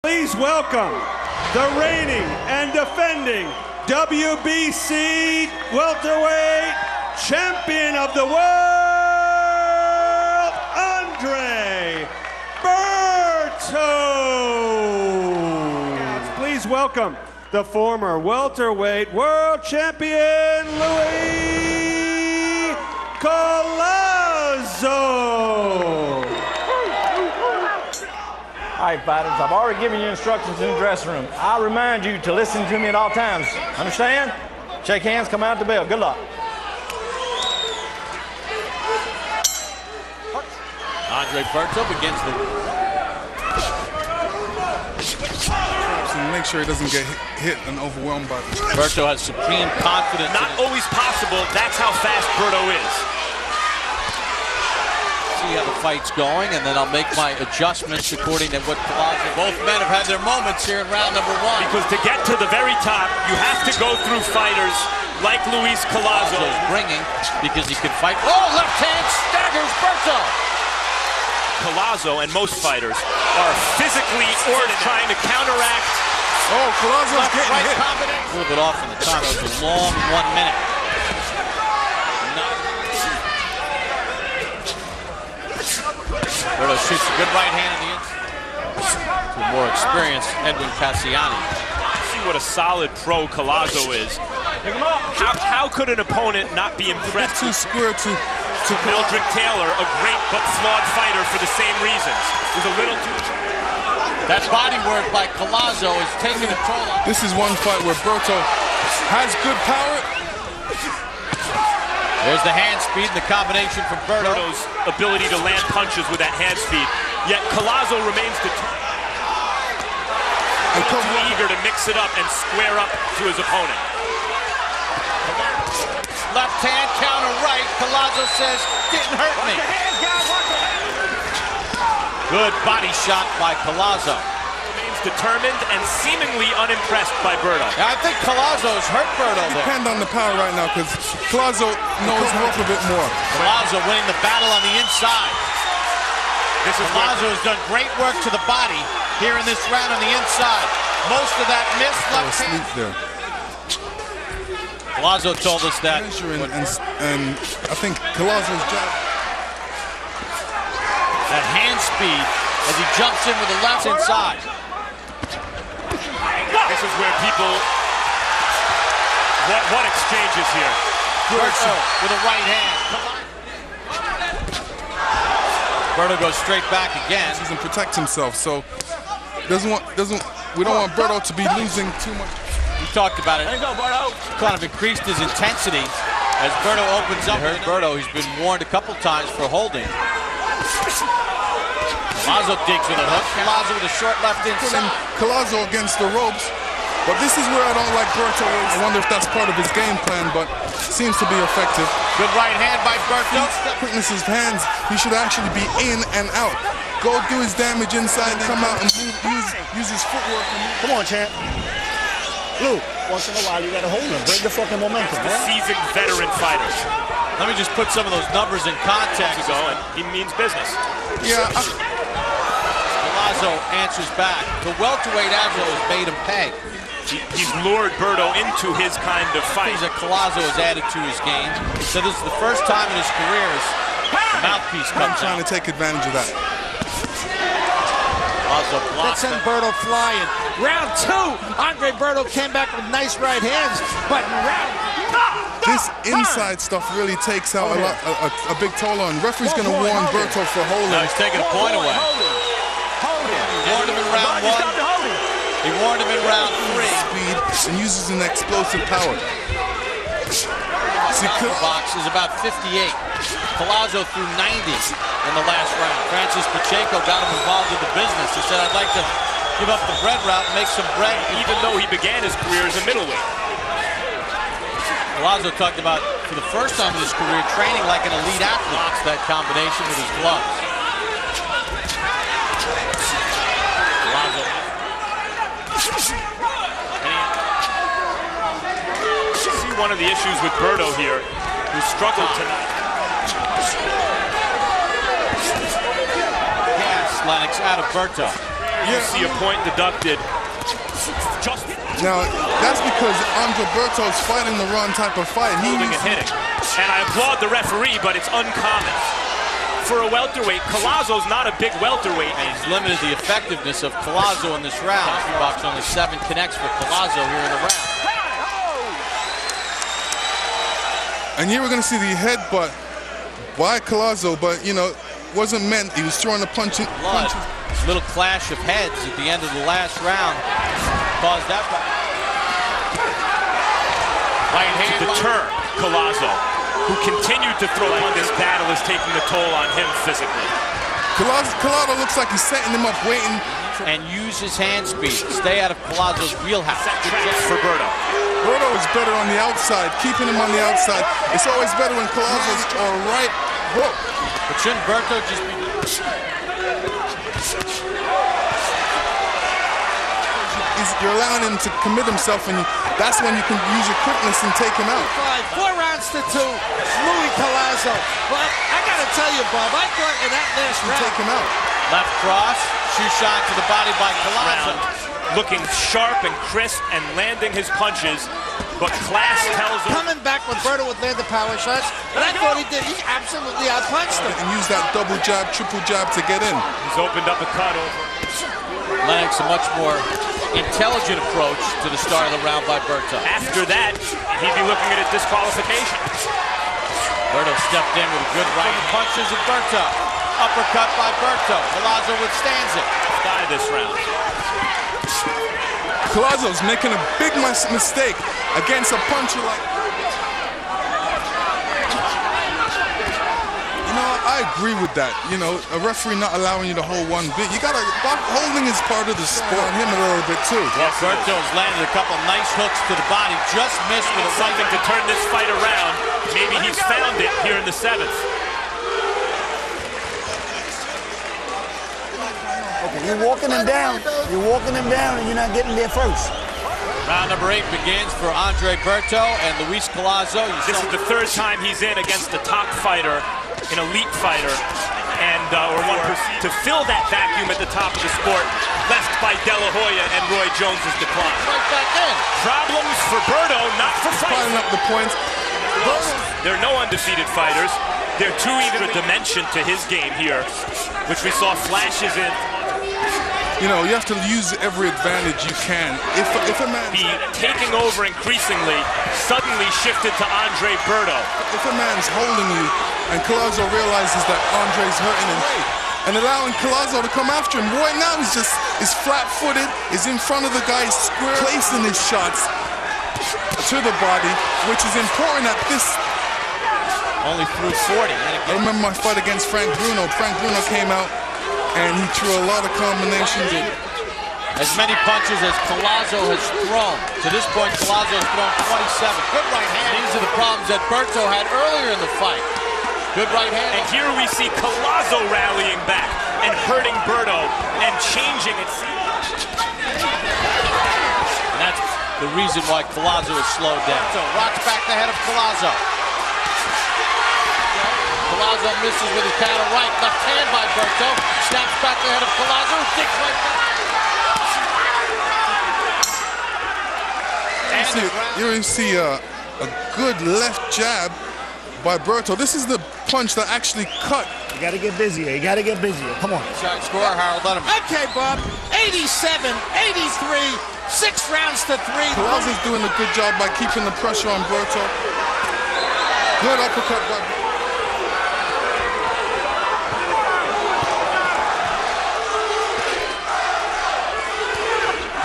Please welcome the reigning and defending WBC Welterweight Champion of the World, Andre Berto. Please welcome the former welterweight world champion, Luis Collazo. All right, fighters, I've already given you instructions in the dressing room. I remind you to listen to me at all times. Understand? Shake hands, come out the bell. Good luck. Andre Berto begins the... Make sure he doesn't get hit and overwhelmed by this. Berto has supreme confidence. Not always possible. That's how fast Berto is. See how the fight's going, and then I'll make my adjustments according to what Collazo. Both men have had their moments here in round number one. Because to get to the very top, you have to go through fighters like Luis Collazo. Collazo's bringing because he can fight. Oh, left hand staggers Berto. Collazo and most fighters are physically or trying to counteract. Oh, Collazo's getting right hit. A little bit off in the time. It was a long 1 minute. Berto shoots a good right hand in the inside. To a more experienced Edwin Cassiani. See what a solid pro Collazo is. How could an opponent not be impressed? Too square to Meldrick Taylor, a great but flawed fighter for the same reasons. He's a little too... That body work by Collazo is taking a toll on. This is one fight where Berto has good power. There's the hand speed and the combination from Berto. Berto's ability to land punches with that hand speed. Yet Collazo remains too eager to mix it up and square up to his opponent. Left hand counter right. Collazo says, didn't hurt me. Good body shot by Collazo. Remains determined and seemingly unimpressed by Berto. I think Collazo's hurt Berto there. Depend on the power right now because Collazo knows him up a bit more. Collazo winning the battle on the inside. Collazo has done great work to the body here in this round on the inside. Most of that missed left hand. There. Collazo told us that. And I think Collazo's job. That hand speed as he jumps in with the left inside. This is where people... What exchanges here? Berto with a right hand. Berto goes straight back again. He doesn't protect himself, so we don't want Berto to be losing too much. We talked about it. Kind of increased his intensity as Berto opens up. You heard Berto, he's been warned a couple times for holding. Collazo digs with a hook. Collazo with a short left inside. Collazo against the ropes. But this is where I don't like Berto. I wonder if that's part of his game plan, but seems to be effective. Good right hand by Berto. Quickness of his hands, he should actually be in and out. Go do his damage inside and come out and use his footwork. Come on, champ. Luke, once in a while you gotta hold him. Break the fucking momentum, man. Seasoned veteran fighters. Let me just put some of those numbers in context. And he means business. Yeah. Collazo answers back. The welterweight Avro has made him pay. He's lured Berto into his kind of fight. That Collazo has added to his game. So this is the first time in his career the mouthpiece comes out. Trying to take advantage of that. Let's send Berto flying. Round two, Andre Berto came back with nice right hands, but in round... This inside stuff really takes out a big toll on. Referee's going to warn Berto for holding. No, he's taking a point away. He warned him in round one. He warned him in round three. Speed and uses an explosive power. Box is about 58. Collazo threw 90 in the last round. Francis Pacheco got him involved in the business. He said, I'd like to give up the bread route and make some bread. Even though he began his career as a middleweight. Collazo talked about, for the first time in his career, training like an elite athlete. Blocks that combination with his gloves. Collazo. See one of the issues with Berto here, who struggled tonight. Gas, Lennox out of Berto. you see a point deducted. Just Now, that's because Andre Berto's fighting the wrong type of fight. holding and hitting. And I applaud the referee, but it's uncommon. For a welterweight, Collazo's not a big welterweight. And he's limited the effectiveness of Collazo in this round. Box only 7 connects for Collazo here in the round. And here we're going to see the headbutt by Collazo, but, you know, wasn't meant. He was throwing the punches. Little clash of heads at the end of the last round caused that right hand To deter Collazo, who continued to throw on this battle, is taking the toll on him physically. Collazo looks like he's setting him up, waiting. and use his hand speed. Stay out of Collazo's wheelhouse. For Berto. Berto is better on the outside, keeping him on the outside. It's always better when Collazo's a right hook. But shouldn't Berto just be... You're allowing him to commit himself, and that's when you can use your quickness and take him out. 4 rounds to 2, Luis Collazo. But I gotta tell you, Bob, I thought in that last round, Take him out. Left cross, shoe shot to the body by Collazo. Looking sharp and crisp and landing his punches, but class tells him... coming back when Berto would land the power shots, but I thought he did. He absolutely outpunched him. And use that double jab, triple jab to get in. He's opened up a cut over. Lennox, a much more intelligent approach to the start of the round by Berto. After that, he'd be looking at a disqualification. Berto stepped in with a good right punches of Berto. Uppercut by Berto. Collazo withstands it. Die this round. Collazo's making a big mistake against a puncher like... You know, I agree with that. You know, a referee not allowing you to hold one bit. You gotta... Holding is part of the sport. On him a little bit, too. Yes, Berto's landed a couple nice hooks to the body. Just missed with a right. Something to turn this fight around. Maybe he's found it here in the 7th. Okay, you're walking him down. You're walking him down, and you're not getting there first. Round number 8 begins for Andre Berto and Luis Collazo. This is the 3rd time he's in against a top fighter, an elite fighter, and or one to fill that vacuum at the top of the sport, left by De La Hoya and Roy Jones's decline. Right back in. Problems for Berto, not for Piling fighting. up the points. There are no undefeated fighters. They're too either a dimension to his game here, which we saw flashes in. You know, you have to use every advantage you can. If a man... Be taking over increasingly, suddenly shifted to Andre Berto. If a man's holding you and Collazo realizes that Andre's hurting him and allowing Collazo to come after him, right now he's flat-footed, is in front of the guy, square, placing his shots to the body, which is important at this. Only through 40. I remember my fight against Frank Bruno. Frank Bruno came out and he threw a lot of combinations. As many punches as Collazo has thrown. To this point, Collazo has thrown 27. Good right hand. These are the problems that Berto had earlier in the fight. Good right hand. And here we see Collazo rallying back and hurting Berto and changing it. And that's the reason why Collazo is slowed down. So rocks back the head of Collazo. Collazo misses with his paddle right. Left hand by Berto. Snaps back the head of Collazo. Digs right back. You see a good left jab by Berto. This is the punch that actually cut. You got to get busier. You got to get busier. Come on. Shot score, Harold. Let him. Okay, Bob. 87, 83, 6 rounds to 3. Collazo's doing a good job by keeping the pressure on Berto. Good uppercut by Berto.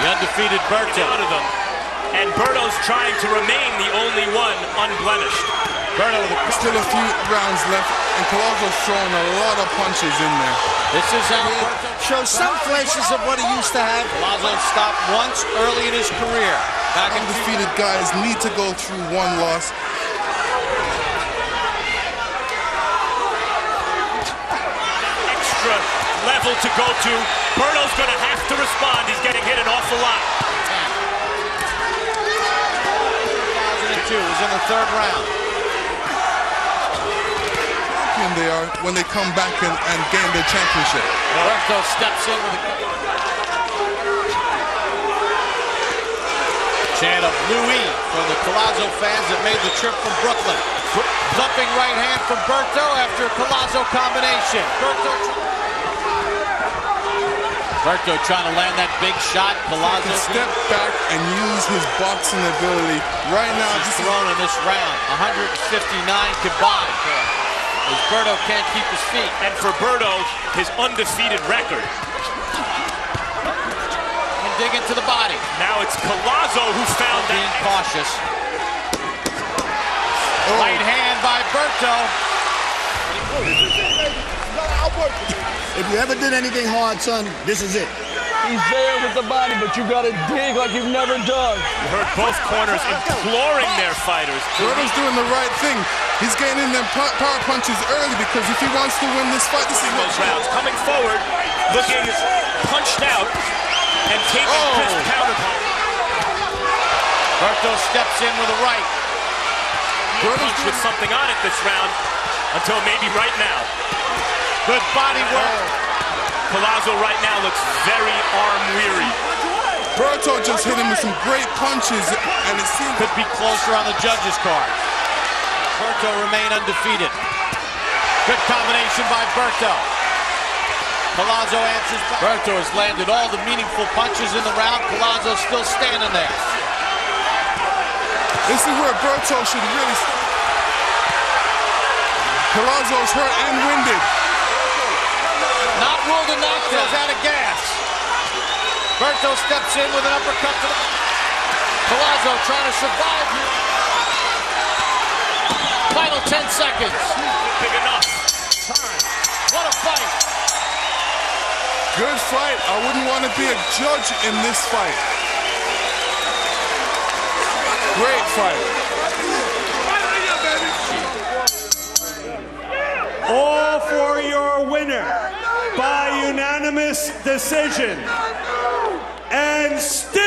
The undefeated Berto. Out of them. And Berto's trying to remain the only one unblemished. Berto with Still a few rounds left, and Collazo's throwing a lot of punches in there. This is how Berto Shows some flashes of what he used to have. Collazo stopped once early in his career. Back in Undefeated guys need to go through one loss. Extra level to go to. Berto's going to have to respond. He's getting hit an awful lot. 2002 was in the 3rd round. And they are when they come back and gain their championship. Berto steps in with a Chant of Louis from the Collazo fans that made the trip from Brooklyn. Thumping right hand from Berto after a Collazo combination. Berto trying to land that big shot. Collazo step back and use his boxing ability. Right now, he's thrown in this round. 159 combined. As Berto can't keep his feet. And for Berto, his undefeated record. And dig into the body. Now it's Collazo who found that. Being cautious. Right hand by Berto. If you ever did anything hard, son, this is it. He's there with the body, but you got to dig like you've never done. You heard both corners imploring their fighters. Berto's doing the right thing. He's getting in them power punches early because if he wants to win this fight, this is those rounds. Coming forward, looking punched out and taking crisp counter punch. Berto steps in with a right. Punch with something on it this round until maybe right now. Good body work. Collazo right now looks very arm-weary. Berto just hit him with some great punches, and it seems could be closer on the judges' card. Berto remain undefeated. Good combination by Berto. Collazo answers back. Berto has landed all the meaningful punches in the round. Collazo still standing there. This is where Berto should really stop. Collazo's hurt and winded. Not ruled a knockdown. Out of gas. Berto steps in with an uppercut to the... Collazo trying to survive here. Final 10 seconds. Big enough. What a fight. Good fight. I wouldn't want to be a judge in this fight. Great fight. All for your winner by unanimous decision. And still